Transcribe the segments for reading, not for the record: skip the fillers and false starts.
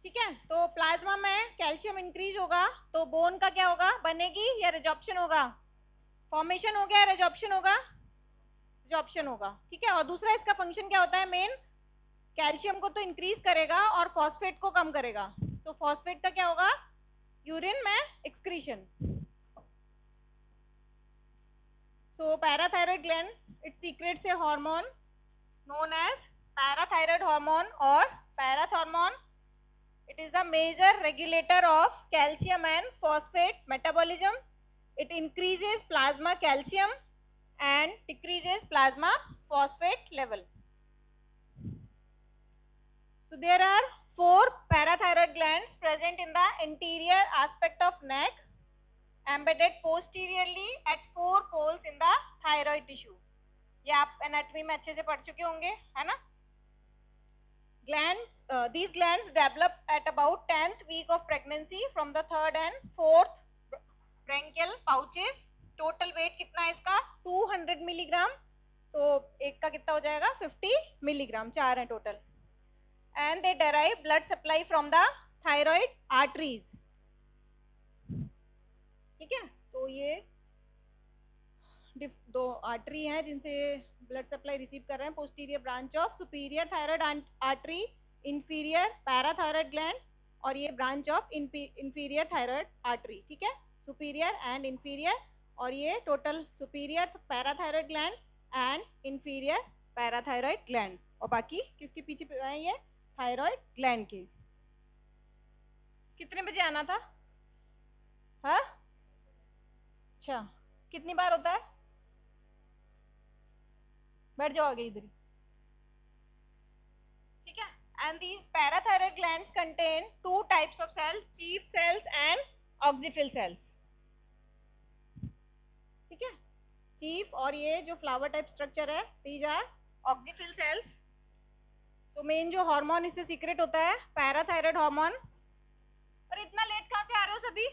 ठीक है, तो प्लाज्मा में कैल्शियम इंक्रीज होगा तो बोन का क्या होगा, बनेगी या रिजॉर्प्शन होगा, फॉर्मेशन हो गया, रिजॉर्प्शन होगा, रिजॉर्प्शन होगा। ठीक है, और दूसरा इसका फंक्शन क्या होता है, मेन कैल्शियम को तो इंक्रीज करेगा और फॉस्फेट को कम करेगा, तो फॉस्फेट का क्या होगा, यूरिन में excretion. So parathyroid gland, it secretes a hormone known as parathyroid hormone or parathormone. It is the major regulator of calcium and phosphate metabolism. It increases plasma calcium and decreases plasma phosphate level. So there are 4 parathyroid glands present in the anterior aspect of neck, embedded posteriorly at 4 poles in the thyroid tissue. ये आप anatomy में अच्छे से पढ़ चुके होंगे, है ना। These glands develop at about 10th week of pregnancy from the 3rd and 4th branchial pouches. Total weight कितना है इसका, 200 मिलीग्राम, तो एक का कितना हो जाएगा, 50 मिलीग्राम, 4 है total. And they derive blood supply from the thyroid arteries. ठीक है, तो ये दो आर्टरी हैं जिनसे ब्लड सप्लाई रिसीव कर रहे हैं, posterior branch of superior thyroid artery, inferior parathyroid gland, और ये branch of inferior thyroid artery. ठीक है, सुपीरियर एंड इंफीरियर, और ये total superior parathyroid gland and inferior parathyroid gland, और बाकी किसके पीछे है, ये थायराइड ग्लैंड के। कितने बजे आना था, हाँ अच्छा, कितनी बार होता है, बैठ जाओ आगे इधर ही। ठीक है, and these parathyroid glands contain 2 types of cells, chief cells and oxyphil cells. ठीक है, चीफ और ये जो फ्लावर टाइप स्ट्रक्चर है, दीज आर ऑक्सीफिल सेल्स। तो मेन जो हार्मोन इससे सीक्रेट होता है पैराथायराइड हार्मोन। और इतना लेट कहाँ से आ रहे हो सभी,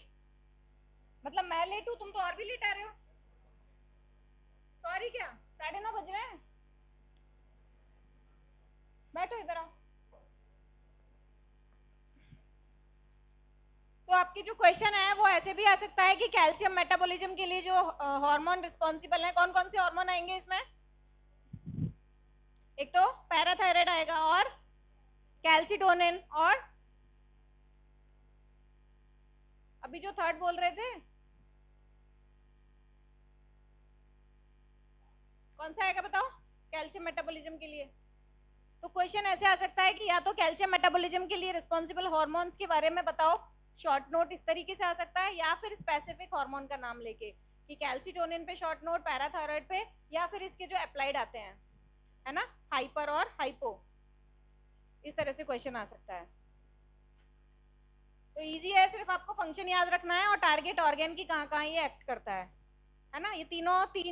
मतलब मैं लेट हूँ, तुम तो और भी लेट आ रहे हो। सॉरी क्या, 9:30 बज रहे हैं, बैठो इधर आओ। तो आपकी जो क्वेश्चन है वो ऐसे भी आ सकता है कि कैल्शियम मेटाबॉलिज्म के लिए जो हार्मोन रिस्पॉन्सिबल है, कौन कौन से हार्मोन आएंगे इसमें, एक तो पैराथायराइड आएगा और कैल्सिटोनिन, और अभी जो थर्ड बोल रहे थे कौन सा आएगा बताओ, कैल्शियम मेटाबॉलिज्म के लिए। तो क्वेश्चन ऐसे आ सकता है कि या तो कैल्शियम मेटाबॉलिज्म के लिए रिस्पॉन्सिबल हार्मोन्स के बारे में बताओ, शॉर्ट नोट इस तरीके से आ सकता है, या फिर स्पेसिफिक हार्मोन का नाम लेके कि कैल्सिटोनिन पे शॉर्ट नोट, पैराथायराइड पे, या फिर इसके जो अप्लाइड आते हैं, है ना, हाइपर और हाइपो, इस तरह से क्वेश्चन आ सकता है। तो इजी है, सिर्फ आपको फंक्शन याद रखना है और टारगेट ऑर्गेन की कहाँ कहाँ ये एक्ट करता है ना, ये तीन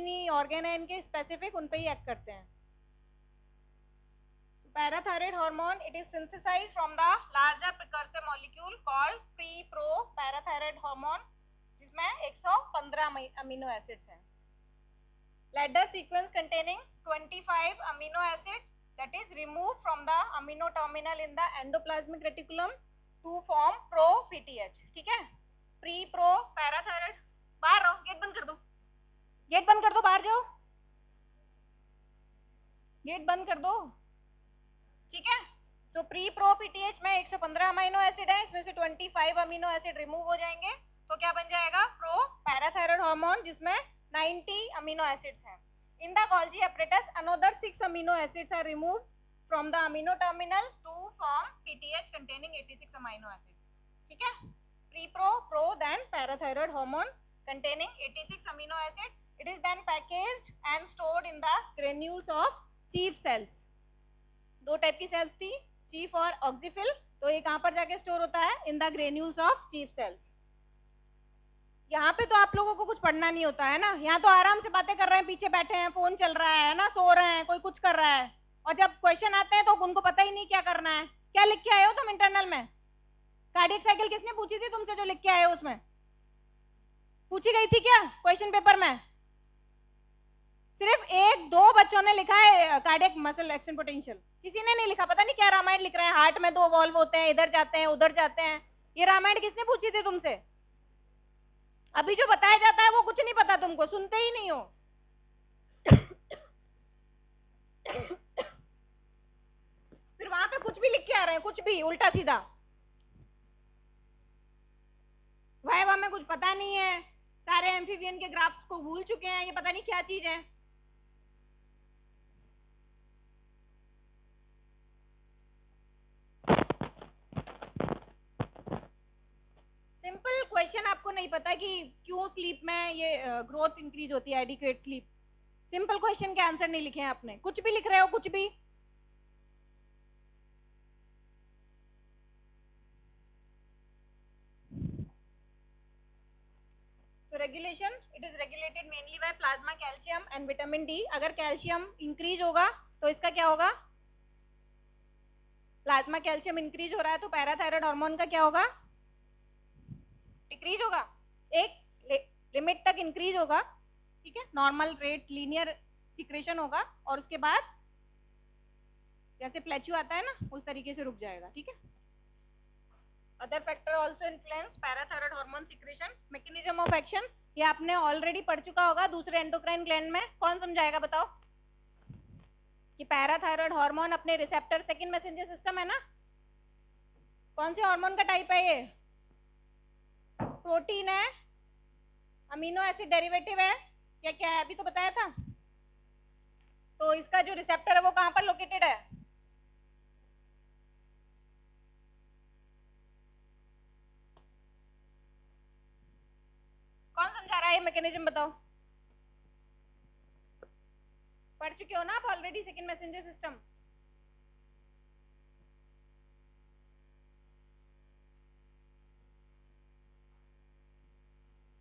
ही ऑर्गेन है इनके स्पेसिफिक, उन पे ही एक्ट करते हैं। Parathyroid hormone, it is synthesized from the larger precursor molecule called pre-pro-parathyroid hormone, जिसमें 115 अमीनो एसिड्स हैं। Ladder sequence containing 25 amino acids that is removed from the amino terminal in the endoplasmic reticulum to form pro-PTH। ठीक है, pre-pro-parathyroid, बाहर रहो, gate बंद कर दो, gate बंद कर दो, बाहर जाओ, गेट बंद कर दो। ठीक है, तो प्री प्रो पीटीएच में 115 अमीनो एसिड है, इसमें से 25 अमीनो एसिड रिमूव हो जाएंगे, तो क्या बन जाएगा, प्रो पैराथायराइड हार्मोन, जिसमें 90 अमीनो एसिड्स हैं। In the Golgi apparatus another 6 amino acids are remove from the amino terminal to form PTH containing 86 amino acid. ठीक है, pre pro pro then parathyroid hormone containing 86 amino acid, it is then packaged and stored in the granules of chief cells. दो type की cells थी, chief और oxyphil, तो ये कहां पर जाके स्टोर होता है, in the granules of chief cells. यहाँ पे तो आप लोगों को कुछ पढ़ना नहीं होता है ना, यहाँ तो आराम से बातें कर रहे हैं, पीछे बैठे हैं, फोन चल रहा है ना, सो रहे हैं, कोई कुछ कर रहा है, और जब क्वेश्चन आते हैं तो उनको पता ही नहीं क्या करना है। क्या लिख के आए हो तुम इंटरनल में, कार्डियक साइकिल किसने पूछी थी तुमसे, जो लिख के आए हो उसमें पूछी गई थी क्या क्वेश्चन पेपर में? सिर्फ 1-2 बच्चों ने लिखा है कार्डियक मसल एक्शन पोटेंशियल। किसी ने नहीं लिखा, पता नहीं क्या रामायण लिख रहे हैं, हार्ट में 2 वॉल्व होते हैं, इधर जाते हैं उधर जाते हैं। ये रामायण किसने पूछी थी तुमसे? अभी जो बताया जाता है वो कुछ नहीं पता तुमको, सुनते ही नहीं हो। फिर वहां पे कुछ भी लिख के आ रहे हैं, कुछ भी उल्टा सीधा। वाइवा में कुछ पता नहीं है, सारे एम्फीबियन के ग्राफ्स को भूल चुके हैं, ये पता नहीं क्या चीज है। सिंपल क्वेश्चन आपको नहीं पता कि क्यों स्लीप में ये ग्रोथ इंक्रीज होती है, एडिक्वेट स्लीप। सिंपल क्वेश्चन के आंसर नहीं लिखे हैं आपने, कुछ भी लिख रहे हो, कुछ भी। तो regulation, it is regulated mainly by plasma calcium and vitamin D. अगर कैल्शियम इंक्रीज होगा तो इसका क्या होगा? प्लाज्मा कैल्शियम इंक्रीज हो रहा है तो पैराथायराइड हार्मोन का क्या होगा? डिक्रीज होगा। एक लिमिट तक इंक्रीज होगा, ठीक है, नॉर्मल रेट लीनियर सिक्रेशन होगा, और उसके बाद जैसे प्लेच्यू आता है ना उस तरीके से रुक जाएगा, ठीक है। Other factor also influence parathyroid hormone secretion. Mechanism of action ये आपने ऑलरेडी पढ़ चुका होगा दूसरे एंडोक्राइन ग्लैंड में। कौन समझाएगा बताओ? कि पैराथायराइड हार्मोन अपने रिसेप्टर सेकंड मैसेंजर सिस्टम है ना। कौन से हार्मोन का टाइप है ये? प्रोटीन है, अमीनो एसिड डेरिवेटिव है, क्या क्या है अभी तो बताया था। तो इसका जो रिसेप्टर है वो कहां पर लोकेटेड है? कौन समझा रहा है ये मैकेनिज्म बताओ? पढ़ चुके हो ना आप ऑलरेडी सेकंड मैसेंजर सिस्टम।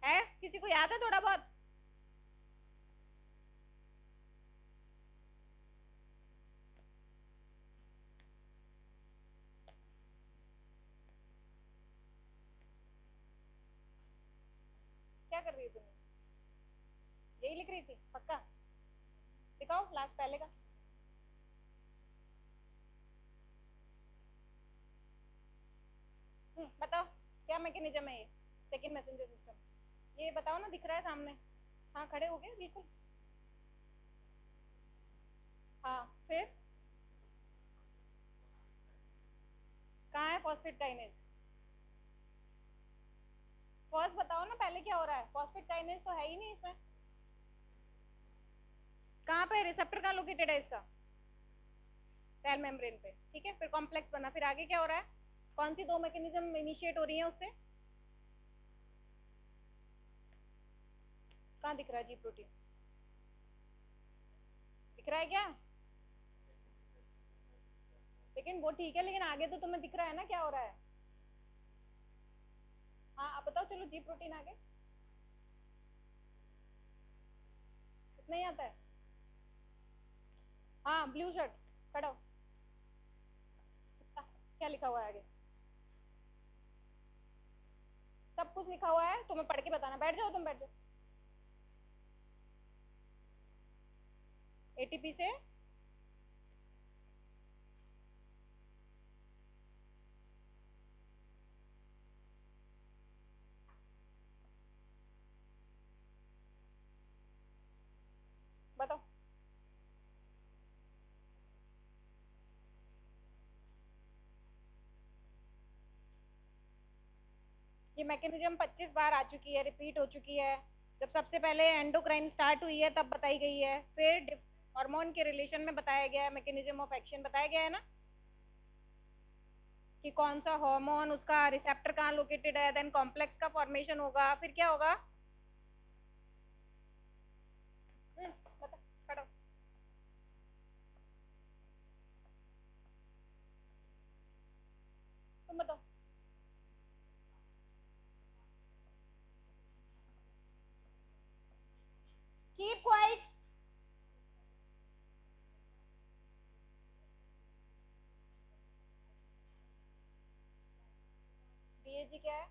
है किसी को याद है थोड़ा बहुत? क्या कर रही थी तुम? यही लिख रही थी पक्का? दिखाओ लास्ट पहले का। बताओ क्या मैकेनिज्म है ये सेकंड मैसेंजर सिस्टम? ये बताओ ना, दिख रहा है सामने। हाँ खड़े हो गए बिल्कुल। हाँ फिर कहाँ है फॉस्फेट काइनेज? फर्स्ट बताओ ना पहले क्या हो रहा है, फॉस्फेट काइनेज तो है ही नहीं इसमें। कहाँ पे रिसेप्टर कहाँ लोकेटेड है इसका? सेल मेम्ब्रेन पे, ठीक है। फिर कॉम्प्लेक्स बना, फिर आगे क्या हो रहा है? कौन सी 2 मैकेनिज्म इनिशिएट हो रही है उससे? कहाँ दिख रहा है जी प्रोटीन? दिख रहा है क्या? लेकिन वो ठीक है, लेकिन आगे तो तुम्हें दिख रहा है ना क्या हो रहा है। हाँ अब बताओ, चलो जी प्रोटीन आगे। नहीं आता है? हाँ ब्लू शर्ट खड़ा हो। क्या लिखा हुआ है आगे? सब कुछ लिखा हुआ है, तुम्हें पढ़ के बताना। बैठ जाओ, तुम बैठ जाओ। एटीपी से बताओ। ये मैकेनिज्म 25 बार आ चुकी है, रिपीट हो चुकी है। जब सबसे पहले एंडोक्राइन स्टार्ट हुई है तब बताई गई है, फिर हार्मोन के रिलेशन में बताया गया है, मैकेनिज्म ऑफ एक्शन बताया गया है ना, कि कौन सा हार्मोन, उसका रिसेप्टर कहाँ लोकेटेड है, देन कॉम्प्लेक्स का फॉर्मेशन होगा, फिर क्या होगा। बता खड़ा हो। तुम बताओ। Keep quiet. डीएजी क्या है?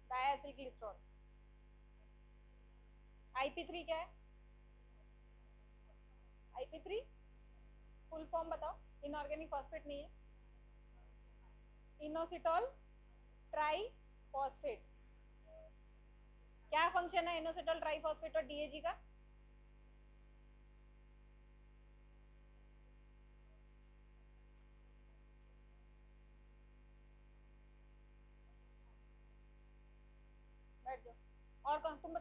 डायएथिल ग्लिसरॉल। आईपी3 क्या है? IP3 फुल फॉर्म बताओ, इनऑर्गेनिक फॉस्फेट नहीं है, इनोसिटॉल ट्राई फॉस्फेट। क्या फंक्शन है इनोसिटॉल ट्राई फॉस्फेट और DAG का? बैठ जाओ। और कौन, तुम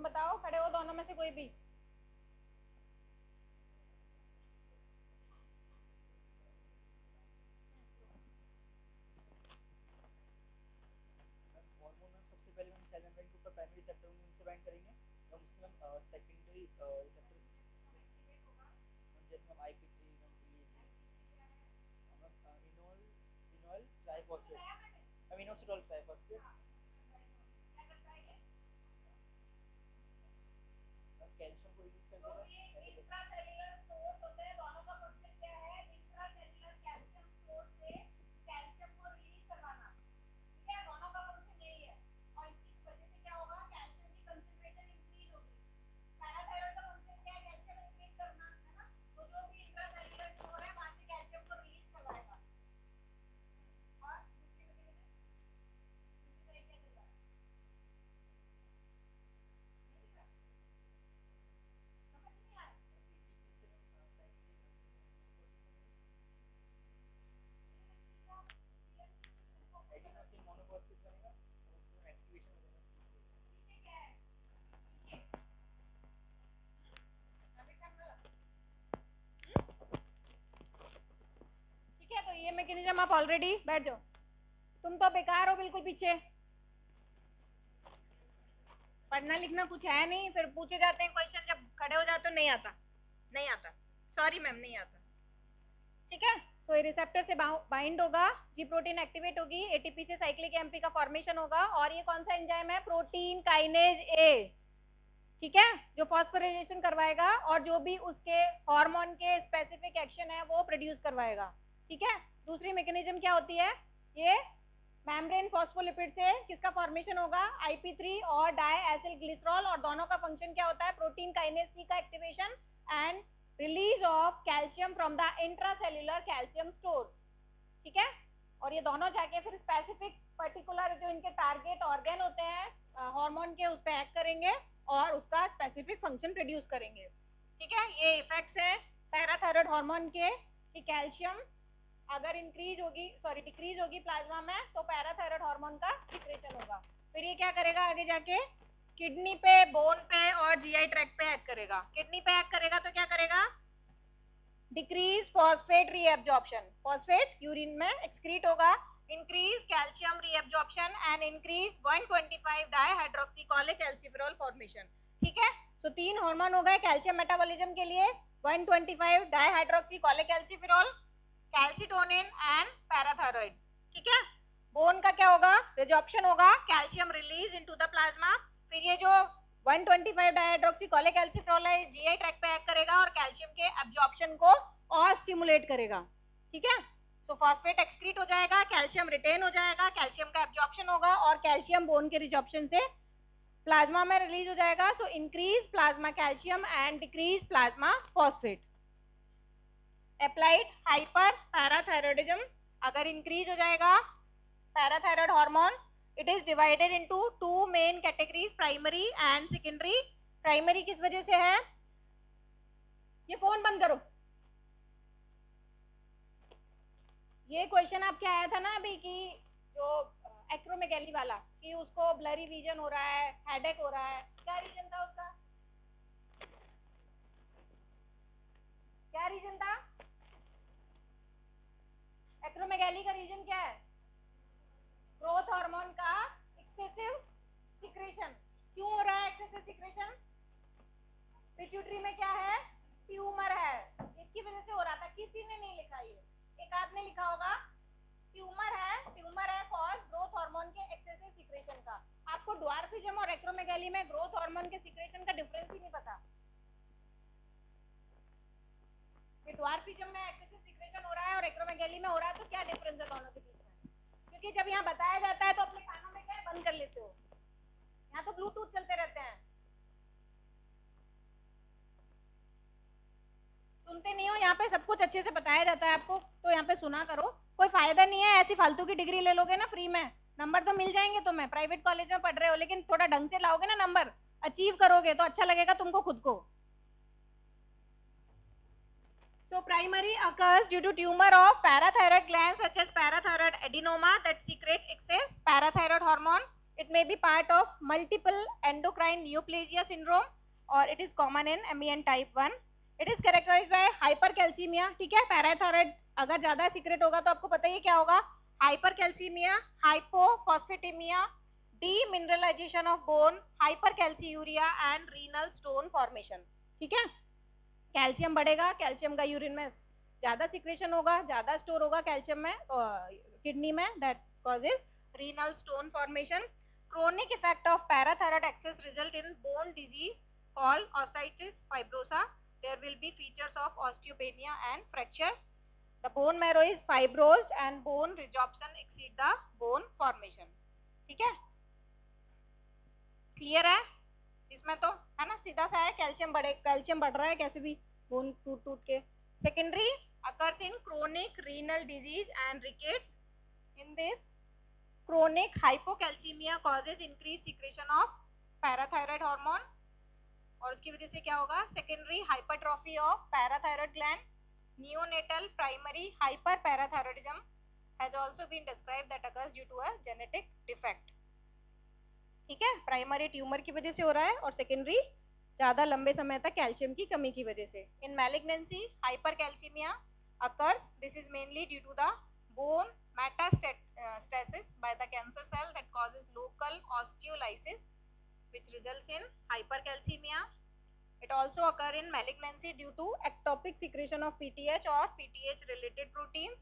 बताओ, खड़े हो दोनों में से कोई भी। हार्मोन में सबसे पहले हम सेल मेम्ब्रेन के ऊपर प्राइमरी रिसेप्टर उनसे बाइंड करेंगे, और उसमें हम सेकेंडरी रिसेप्टर जैसे हम IP3 हम enol triphosphate inositol triphosphate calcium को यूज कर देगा। एडिनोसिन मोनोफॉस्फेट बनेगा, उसमें एक्टिवेशन हो जाएगा। ठीक है, तो ये मैकेनिज्म आप ऑलरेडी, बैठ जाओ, तुम तो बेकार हो बिल्कुल पीछे, पढ़ना लिखना कुछ है नहीं, फिर पूछे जाते हैं क्वेश्चन, जब खड़े हो जाते हो नहीं आता, नहीं आता, सॉरी मैम नहीं आता। ठीक है, तो ये रिसेप्टर से बाइंड होगा, जी प्रोटीन एक्टिवेट होगी, ATP से साइक्लिक एमपी का फॉर्मेशन होगा, और ये कौन सा एंजाइम है? Protein kinase A. ठीक है, जो फॉस्फोराइलेशन करवाएगा और जो भी उसके हार्मोन के स्पेसिफिक एक्शन है वो प्रोड्यूस करवाएगा। ठीक है, दूसरी मैकेनिज्म क्या होती है? ये मेम्ब्रेन फॉस्फोलिपिड से किसका फॉर्मेशन होगा? IP3 और डाइएसिल ग्लिसरॉल, और दोनों का फंक्शन क्या होता है? प्रोटीन काइनेज सी का activation and release of calcium from the intracellular calcium store. ठीक है, और ये दोनों जाके फिर स्पेसिफिक पर्टिकुलर जो इनके टारगेट ऑर्गन होते हैं हार्मोन के, उस पर एक्ट करेंगे और उसका स्पेसिफिक फंक्शन प्रोड्यूस करेंगे। ठीक है, ये इफेक्ट्स है पैराथायराइड हार्मोन के कि कैल्शियम अगर डिक्रीज होगी प्लाज्मा में तो पैराथायराइड हार्मोन का सिक्रेशन होगा। फिर ये क्या करेगा आगे जाके? किडनी पे, बोन पे और GI ट्रैक्ट पे एक्ट करेगा। किडनी पे एक्ट करेगा तो क्या करेगा? Decrease phosphate reabsorption, phosphate urine में एक्सक्रीट होगा, increase calcium reabsorption and increase 125 dihydroxycholecalciferol formation. ठीक है, तो 3 हार्मोन हो गए कैल्शियम मेटाबॉलिज्म के लिए, 125 डाइहाइड्रोक्सीकोलिक एल्सिफेरॉल, कैल्सिटोनिन एंड पैराथायराइड। ठीक है, बोन का क्या होगा? रिजॉर्प्शन होगा, calcium release into the plasma. फिर ये जो 125 डाइहाइड्रोक्सीकोलिक एल्सिफेरॉल है GI ट्रैक्ट पे एक्ट करेगा और कैल्शियम के एब्जॉर्प्शन को और स्टिमुलेट करेगा। ठीक है, तो फॉस्फेट एक्सक्रीट हो जाएगा, कैल्शियम रिटेन हो जाएगा, कैल्शियम का एब्जॉर्प्शन होगा और कैल्शियम बोन के रिजॉर्प्शन से प्लाज्मा में रिलीज हो जाएगा। तो increase plasma calcium and decrease plasma phosphate. Applied hyper parathyroidism, अगर इंक्रीज हो जाएगा parathyroid hormone, it is divided into 2 main categories, primary and secondary. Primary किस वजह से है? ये फोन बंद करो। ये क्वेश्चन आपके आया था ना अभी कि जो एक्रोमेगैली वाला, कि उसको ब्लरी विजन हो रहा है, हेडेक हो रहा है, क्या रीजन था उसका? क्या रीजन था? एक्रोमेगैली का रीजन क्या है? ग्रोथ हार्मोन का एक्सेसिव सिक्रेशन। क्यों हो रहा है एक्सेसिव सिक्रेशन? पिट्यूटरी में क्या है? ट्यूमर है, इसकी वजह से हो रहा था। किसी ने नहीं लिखा, ये एक आदमी लिखा होगा, ट्यूमर है कॉज ग्रोथ हार्मोन के एक्सेसिव सिक्रेशन का। आपको ड्वार्फिज्म और एक्रोमेगैली में ग्रोथ हार्मोन के सिक्रेशन का डिफरेंस ही नहीं पता। ये ड्वार्फिज्म में एक्सेसिव सिक्रेशन हो रहा है और एक्रोमेगैली में हो रहा है, तो क्या डिफरेंस है दोनों के बीच में? क्योंकि जब यहाँ बताया जाता है तो अपने कानों में क्या है, बंद कर लेते हो। यहाँ तो ब्लूटूथ चलते रहते हैं। यहाँ पे सब कुछ अच्छे से बताया जाता है आपको, तो यहाँ पे सुना करो, कोई फायदा नहीं है ऐसी फालतू की डिग्री ले लोगे ना फ्री में, नंबर तो मिल जाएंगे तुम्हें, प्राइवेट कॉलेज में पढ़ रहे हो, लेकिन थोड़ा ढंग से लाओगे ना नंबर, अचीव करोगे तो अच्छा लगेगा तुमको खुद को. So primary occurs due to tumor of parathyroid glands such as parathyroid adenoma that secrete excess parathyroid hormone. It may be part of multiple endocrine neoplasia syndrome or it is common in MEN type 1. It is characterized by hypercalcemia. ठीक है, parathyroid अगर ज्यादा secret होगा तो आपको पता ही क्या होगा, hypercalcaemia, hypophosphataemia, demineralisation of bone, hypercalciuria and renal stone formation. ठीक है, कैल्शियम बढ़ेगा, कैल्शियम का यूरिन में ज्यादा सिक्रेशन होगा, ज्यादा स्टोर होगा कैल्शियम में किडनी में, that causes renal stone formation. Chronic effect of parathyroid excess result in bone disease called osteitis fibrosa. There will be features of osteopenia and fracture. The bone marrow is fibrosed and bone resorption exceed the bone formation. ठीक है, clear है इसमें तो, है ना, सीधा सा है, कैल्शियम बढ़ रहा है कैसे भी बोन टूट टूट के. Secondary occurs in chronic renal disease and rickets. In this chronic hypocalcaemia causes increase secretion of parathyroid hormone, और उसकी वजह से क्या होगा, secondary hypertrophy of parathyroid gland. Neonatal primary hyper parathyroidism has also been described that occurs due to a genetic defect. ठीक है, primary tumour की वजह से हो रहा है और सेकेंडरी ज्यादा लंबे समय तक कैल्शियम की कमी की वजह से. In malignancy hypercalcaemia occurs, this is mainly due to the bone metastasis by the cancer cell that causes local osteolysis which results in hypercalcemia. It also occur in malignancy due to ectopic secretion of PTH or PTH related proteins,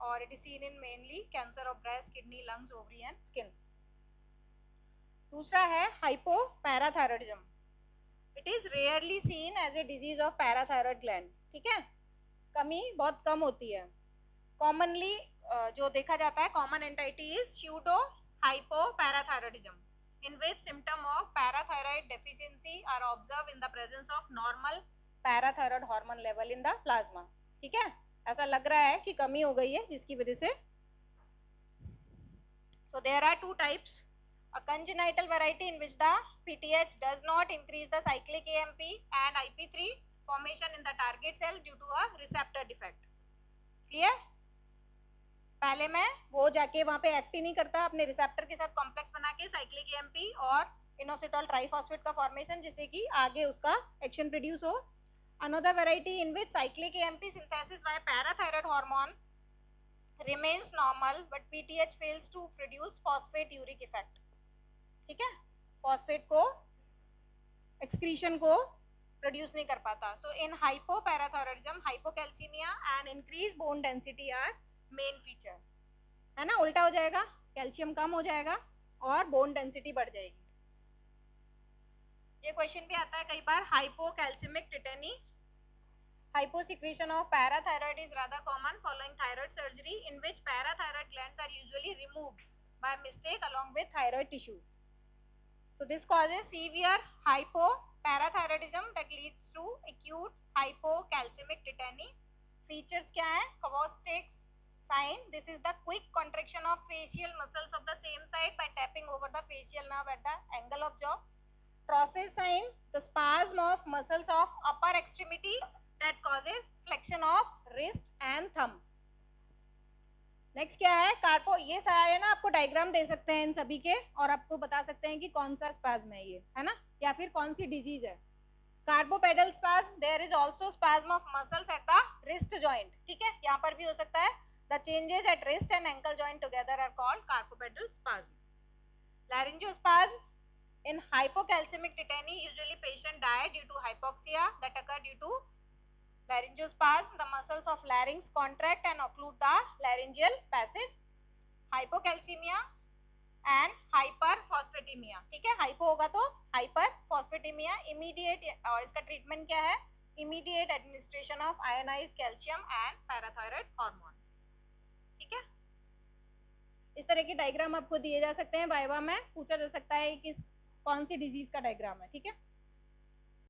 or it is seen in mainly cancer of breast, kidney, lungs, ovary and skin. दूसरा है hypoparathyroidism. It is rarely seen as a disease of parathyroid gland. ठीक है, कमी बहुत कम होती है. Commonly जो देखा जाता है common entity is pseudo hypoparathyroidism in which symptom of parathyroid deficiency are observe in the presence of normal parathyroid hormone level in the plasma. ठीक है, ऐसा लग रहा है कि कमी हो गई है जिसकी वजह से. So there are two types, a congenital variety in which the PTH does not increase the cyclic AMP and IP3 formation in the target cell due to a receptor defect. Clear? पहले में वो जाके वहां पे act ही नहीं करता, अपने receptor के साथ कॉम्प्लेक्स बना के साइक्लिक AMP और इनोसिटोल ट्राइफॉस्फेट का फॉर्मेशन, जिससे कि आगे उसका एक्शन प्रोड्यूस हो. Another variety in which cyclic AMP synthesis by parathyroid hormone remains normal but PTH fails to produce phosphate uric effect. ठीक है, फॉस्फेट को एक्सक्रीशन को प्रोड्यूस नहीं कर पाता. So in hypoparathyroidism hypocalcaemia and increase bone density are main feature. है ना, उल्टा हो जाएगा, कैल्शियम कम हो जाएगा और बोन डेंसिटी बढ़ जाएगी. ये क्वेश्चन भी आता है कई बार, hypocalcaemic tetani. Hyposecretion of parathyroid is rather common following thyroid surgery in which parathyroid glands are usually removed by mistake along with thyroid tissue. So this causes severe hypoparathyroidism that leads to acute hypocalcemic tetany. Features क्या है, Kawasaki sign. This is the quick contraction of facial muscles of the same side by tapping over the facial nerve at the angle of jaw. Process sign, the spasm of muscles of upper extremity that causes flexion of wrist and thumb. Next क्या है, कार्पो. ये सारा है ना, आपको diagram दे सकते हैं इन सभी के और आपको बता सकते हैं कि कौन सा स्पाज्म है ये, है ना, या फिर कौन सी डिजीज है. Carpopedal spasm, there is also spasm of muscles at the wrist joint. ठीक है, यहाँ पर भी हो सकता है. The changes at wrist and ankle joint together are called carpopedal spasm. Laryngospasm. In hypocalcemic tetany, usually patient die due to hypoxia that occur due to laryngospasm. The muscles of larynx contract and occlude the laryngeal passage. Hypocalcemia and hyperphosphatemia. ठीक है, hypo होगा तो hyperphosphatemia. Immediate और इसका treatment क्या है, immediate administration of ionized calcium and parathyroid hormone. ठीक है, इस तरह के डायग्राम आपको दिए जा सकते हैं, वाइवा में पूछा जा सकता है कि कौन सी डिजीज का डायग्राम है. ठीक है.